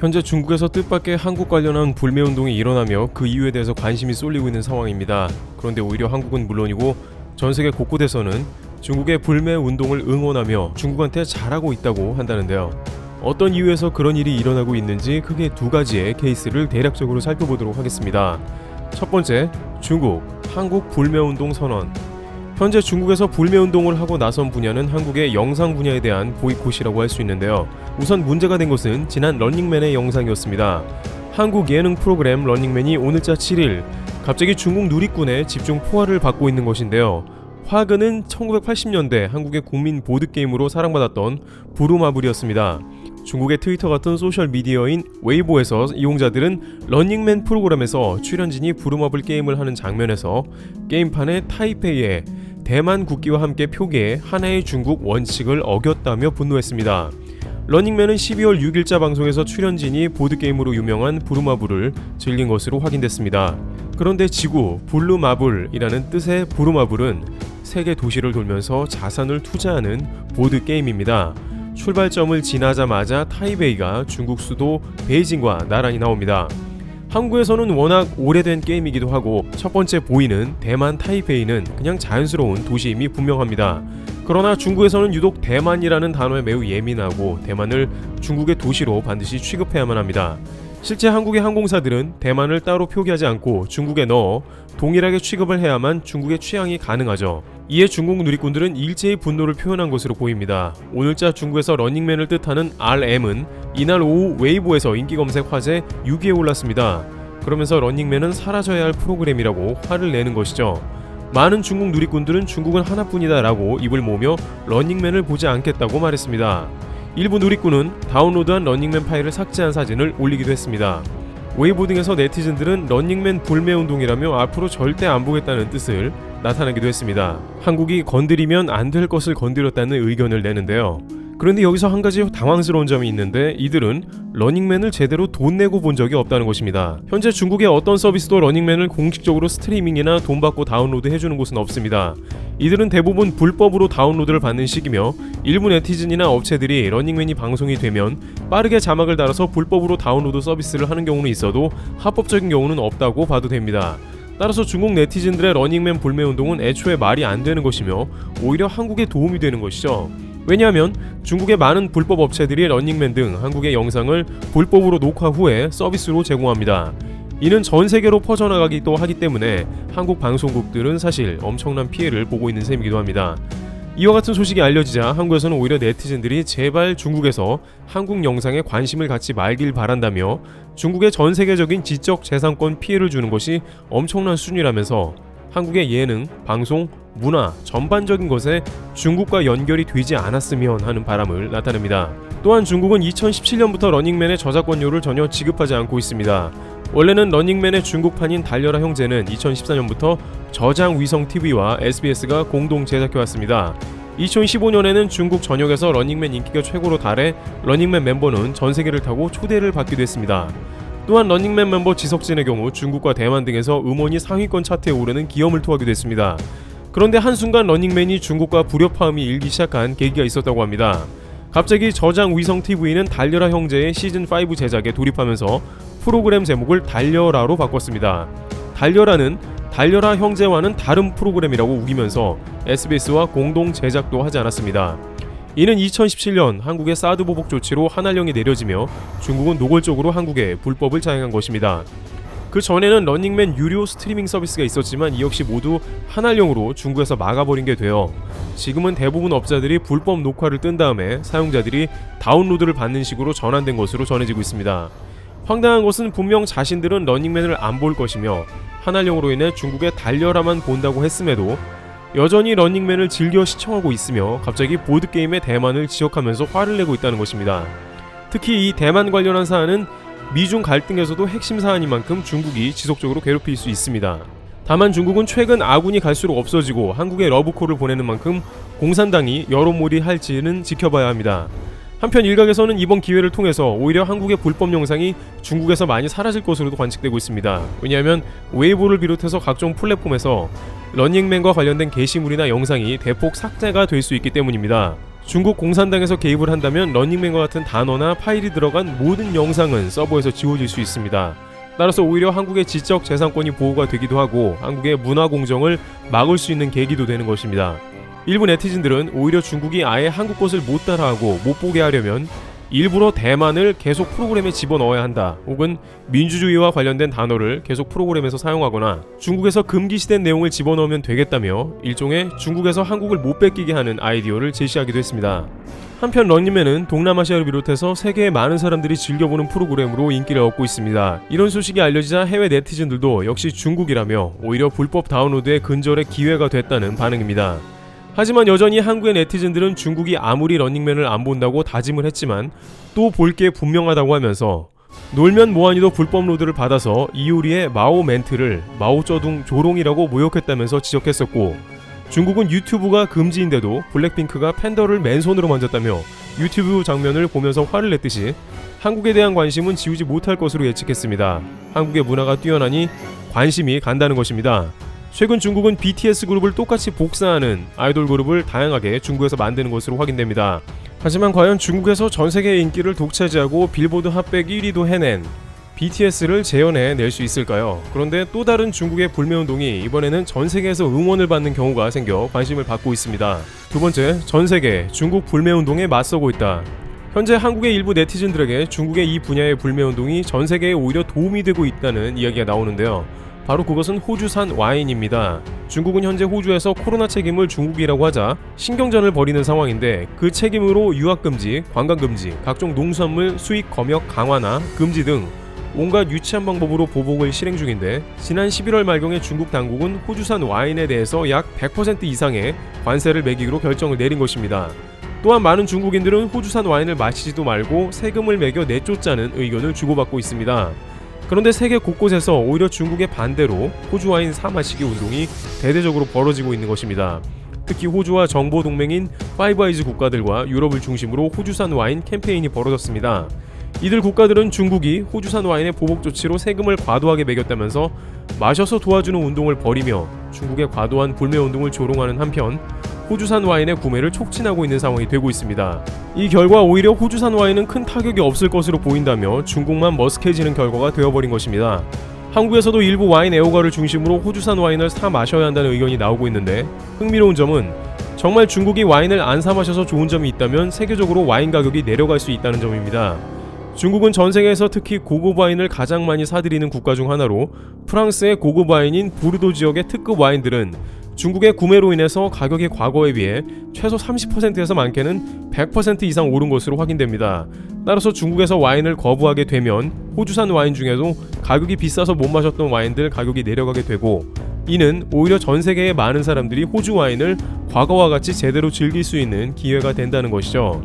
현재 중국에서 뜻밖의 한국 관련한 불매운동이 일어나며 그 이유에 대해서 관심이 쏠리고 있는 상황입니다. 그런데 오히려 한국은 물론이고 전 세계 곳곳에서는 중국의 불매운동을 응원하며 중국한테 잘하고 있다고 한다는데요. 어떤 이유에서 그런 일이 일어나고 있는지 크게 두 가지의 케이스를 대략적으로 살펴보도록 하겠습니다. 첫 번째, 중국, 한국 불매운동 선언. 현재 중국에서 불매운동을 하고 나선 분야는 한국의 영상 분야에 대한 보이콧이라고 할 수 있는데요. 우선 문제가 된 것은 지난 런닝맨의 영상이었습니다. 한국 예능 프로그램 런닝맨이 오늘자 7일 갑자기 중국 누리꾼의 집중 포화를 받고 있는 것인데요. 화근은 1980년대 한국의 국민 보드게임으로 사랑받았던 부루마블이었습니다. 중국의 트위터 같은 소셜미디어인 웨이보에서 이용자들은 런닝맨 프로그램에서 출연진이 부루마블 게임을 하는 장면에서 게임판의 타이페이에 대만 국기와 함께 표기해 하나의 중국 원칙을 어겼다며 분노했습니다. 런닝맨은 12월 6일자 방송에서 출연진이 보드게임으로 유명한 부루마블을 즐긴 것으로 확인됐습니다. 그런데 지구, 블루마블이라는 뜻의 부루마블은 세계 도시를 돌면서 자산을 투자하는 보드게임입니다. 출발점을 지나자마자 타이베이가 중국 수도 베이징과 나란히 나옵니다. 한국에서는 워낙 오래된 게임이기도 하고 첫 번째 보이는 대만 타이페이는 그냥 자연스러운 도시임이 분명합니다. 그러나 중국에서는 유독 대만이라는 단어에 매우 예민하고 대만을 중국의 도시로 반드시 취급해야만 합니다. 실제 한국의 항공사들은 대만을 따로 표기하지 않고 중국에 넣어 동일하게 취급을 해야만 중국의 취향이 가능하죠. 이에 중국 누리꾼들은 일제히 분노를 표현한 것으로 보입니다. 오늘자 중국에서 런닝맨을 뜻하는 RM은 이날 오후 웨이보에서 인기검색 화제 6위에 올랐습니다. 그러면서 런닝맨은 사라져야 할 프로그램이라고 화를 내는 것이죠. 많은 중국 누리꾼들은 중국은 하나뿐이다 라고 입을 모으며 런닝맨을 보지 않겠다고 말했습니다. 일부 누리꾼은 다운로드한 런닝맨 파일을 삭제한 사진을 올리기도 했습니다. 웨이보 등에서 네티즌들은 런닝맨 불매운동이라며 앞으로 절대 안 보겠다는 뜻을 나타내기도 했습니다. 한국이 건드리면 안 될 것을 건드렸다는 의견을 내는데요. 그런데 여기서 한 가지 당황스러운 점이 있는데 이들은 런닝맨을 제대로 돈 내고 본 적이 없다는 것입니다. 현재 중국의 어떤 서비스도 런닝맨을 공식적으로 스트리밍이나 돈 받고 다운로드 해주는 곳은 없습니다. 이들은 대부분 불법으로 다운로드를 받는 식이며 일부 네티즌이나 업체들이 런닝맨이 방송이 되면 빠르게 자막을 달아서 불법으로 다운로드 서비스를 하는 경우는 있어도 합법적인 경우는 없다고 봐도 됩니다. 따라서 중국 네티즌들의 런닝맨 불매운동은 애초에 말이 안 되는 것이며 오히려 한국에 도움이 되는 것이죠. 왜냐하면 중국의 많은 불법 업체들이 런닝맨 등 한국의 영상을 불법으로 녹화 후에 서비스로 제공합니다. 이는 전 세계로 퍼져나가기도 하기 때문에 한국 방송국들은 사실 엄청난 피해를 보고 있는 셈이기도 합니다. 이와 같은 소식이 알려지자 한국에서는 오히려 네티즌들이 제발 중국에서 한국 영상에 관심을 갖지 말길 바란다며 중국의 전 세계적인 지적 재산권 피해를 주는 것이 엄청난 수준이라면서 한국의 예능, 방송, 문화 전반적인 것에 중국과 연결이 되지 않았으면 하는 바람을 나타냅니다. 또한 중국은 2017년부터 런닝맨의 저작권료를 전혀 지급하지 않고 있습니다. 원래는 런닝맨의 중국판인 달려라 형제는 2014년부터 저장위성TV와 SBS가 공동 제작해왔습니다. 2015년에는 중국 전역에서 런닝맨 인기가 최고로 달해 런닝맨 멤버는 전 세계를 타고 초대를 받기도 했습니다. 또한 런닝맨 멤버 지석진의 경우 중국과 대만 등에서 음원이 상위권 차트에 오르는 기염을 토하기도 했습니다. 그런데 한순간 런닝맨이 중국과 불협화음이 일기 시작한 계기가 있었다고 합니다. 갑자기 저장위성TV는 달려라 형제의 시즌5 제작에 돌입하면서 프로그램 제목을 달려라로 바꿨습니다. 달려라는 달려라 형제와는 다른 프로그램이라고 우기면서 SBS와 공동 제작도 하지 않았습니다. 이는 2017년 한국의 사드 보복 조치로 한한령이 내려지며 중국은 노골적으로 한국에 불법을 자행한 것입니다. 그 전에는 런닝맨 유료 스트리밍 서비스가 있었지만 이 역시 모두 한한령으로 중국에서 막아버린 게 되어 지금은 대부분 업자들이 불법 녹화를 뜬 다음에 사용자들이 다운로드를 받는 식으로 전환된 것으로 전해지고 있습니다. 황당한 것은 분명 자신들은 런닝맨을 안 볼 것이며 한한령으로 인해 중국의 달려라만 본다고 했음에도 여전히 런닝맨을 즐겨 시청하고 있으며 갑자기 보드게임의 대만을 지적하면서 화를 내고 있다는 것입니다. 특히 이 대만 관련한 사안은 미중 갈등에서도 핵심 사안인 만큼 중국이 지속적으로 괴롭힐 수 있습니다. 다만 중국은 최근 아군이 갈수록 없어지고 한국에 러브콜을 보내는 만큼 공산당이 여론몰이 할지는 지켜봐야 합니다. 한편 일각에서는 이번 기회를 통해서 오히려 한국의 불법 영상이 중국에서 많이 사라질 것으로도 관측되고 있습니다. 왜냐하면 웨이보를 비롯해서 각종 플랫폼에서 런닝맨과 관련된 게시물이나 영상이 대폭 삭제가 될 수 있기 때문입니다. 중국 공산당에서 개입을 한다면 런닝맨과 같은 단어나 파일이 들어간 모든 영상은 서버에서 지워질 수 있습니다. 따라서 오히려 한국의 지적 재산권이 보호가 되기도 하고 한국의 문화 공정을 막을 수 있는 계기도 되는 것입니다. 일부 네티즌들은 오히려 중국이 아예 한국 것을 못 따라하고 못 보게 하려면 일부러 대만을 계속 프로그램에 집어넣어야 한다, 혹은 민주주의와 관련된 단어를 계속 프로그램에서 사용하거나 중국에서 금기시된 내용을 집어넣으면 되겠다며 일종의 중국에서 한국을 못 뺏기게 하는 아이디어를 제시하기도 했습니다. 한편 런닝맨은 동남아시아를 비롯해서 세계의 많은 사람들이 즐겨보는 프로그램으로 인기를 얻고 있습니다. 이런 소식이 알려지자 해외 네티즌들도 역시 중국이라며 오히려 불법 다운로드의 근절의 기회가 됐다는 반응입니다. 하지만 여전히 한국의 네티즌들은 중국이 아무리 런닝맨을 안 본다고 다짐을 했지만 또 볼 게 분명하다고 하면서 놀면 뭐하니도 불법 로드를 받아서 이효리의 마오 멘트를 마오쩌둥 조롱이라고 모욕했다면서 지적했었고, 중국은 유튜브가 금지인데도 블랙핑크가 팬더를 맨손으로 만졌다며 유튜브 장면을 보면서 화를 냈듯이 한국에 대한 관심은 지우지 못할 것으로 예측했습니다. 한국의 문화가 뛰어나니 관심이 간다는 것입니다. 최근 중국은 BTS 그룹을 똑같이 복사하는 아이돌 그룹을 다양하게 중국에서 만드는 것으로 확인됩니다. 하지만 과연 중국에서 전세계의 인기를 독차지하고 빌보드 핫백 1위도 해낸 BTS를 재현해낼 수 있을까요? 그런데 또 다른 중국의 불매운동이 이번에는 전세계에서 응원을 받는 경우가 생겨 관심을 받고 있습니다. 두 번째, 전세계 중국 불매운동에 맞서고 있다. 현재 한국의 일부 네티즌들에게 중국의 이 분야의 불매운동이 전세계에 오히려 도움이 되고 있다는 이야기가 나오는데요. 바로 그것은 호주산 와인입니다. 중국은 현재 호주에서 코로나 책임을 중국이라고 하자 신경전을 벌이는 상황인데, 그 책임으로 유학금지, 관광금지, 각종 농수산물 수입 검역 강화나 금지 등 온갖 유치한 방법으로 보복을 실행 중인데, 지난 11월 말경에 중국 당국은 호주산 와인에 대해서 약 100% 이상의 관세를 매기기로 결정을 내린 것입니다. 또한 많은 중국인들은 호주산 와인을 마시지도 말고 세금을 매겨 내쫓자는 의견을 주고받고 있습니다. 그런데 세계 곳곳에서 오히려 중국의 반대로 호주 와인 사마시기 운동이 대대적으로 벌어지고 있는 것입니다. 특히 호주와 정보 동맹인 파이브 아이즈 국가들과 유럽을 중심으로 호주산 와인 캠페인이 벌어졌습니다. 이들 국가들은 중국이 호주산 와인의 보복 조치로 세금을 과도하게 매겼다면서 마셔서 도와주는 운동을 벌이며 중국의 과도한 불매 운동을 조롱하는 한편 호주산 와인의 구매를 촉진하고 있는 상황이 되고 있습니다. 이 결과 오히려 호주산 와인은 큰 타격이 없을 것으로 보인다며 중국만 머쓱해지는 결과가 되어버린 것입니다. 한국에서도 일부 와인 애호가를 중심으로 호주산 와인을 사 마셔야 한다는 의견이 나오고 있는데, 흥미로운 점은 정말 중국이 와인을 안 사 마셔서 좋은 점이 있다면 세계적으로 와인 가격이 내려갈 수 있다는 점입니다. 중국은 전 세계에서 특히 고급 와인을 가장 많이 사들이는 국가 중 하나로, 프랑스의 고급 와인인 보르도 지역의 특급 와인들은 중국의 구매로 인해서 가격이 과거에 비해 최소 30%에서 많게는 100% 이상 오른 것으로 확인됩니다. 따라서 중국에서 와인을 거부하게 되면 호주산 와인 중에도 가격이 비싸서 못 마셨던 와인들 가격이 내려가게 되고, 이는 오히려 전 세계의 많은 사람들이 호주 와인을 과거와 같이 제대로 즐길 수 있는 기회가 된다는 것이죠.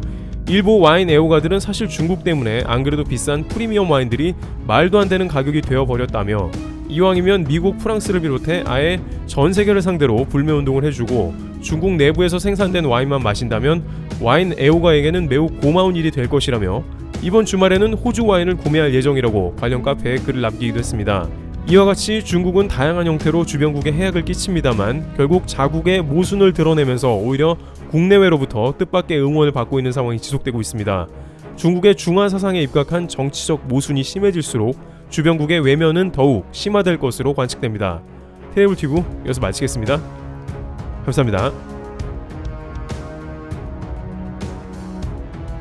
일부 와인 애호가들은 사실 중국 때문에 안 그래도 비싼 프리미엄 와인들이 말도 안 되는 가격이 되어버렸다며, 이왕이면 미국, 프랑스를 비롯해 아예 전 세계를 상대로 불매운동을 해주고 중국 내부에서 생산된 와인만 마신다면 와인 애호가에게는 매우 고마운 일이 될 것이라며, 이번 주말에는 호주 와인을 구매할 예정이라고 관련 카페에 글을 남기기도 했습니다. 이와 같이 중국은 다양한 형태로 주변국에 해악을 끼칩니다만 결국 자국의 모순을 드러내면서 오히려 국내외로부터 뜻밖의 응원을 받고 있는 상황이 지속되고 있습니다. 중국의 중화 사상에 입각한 정치적 모순이 심해질수록 주변국의 외면은 더욱 심화될 것으로 관측됩니다. 테이블 튜브 여기서 마치겠습니다. 감사합니다.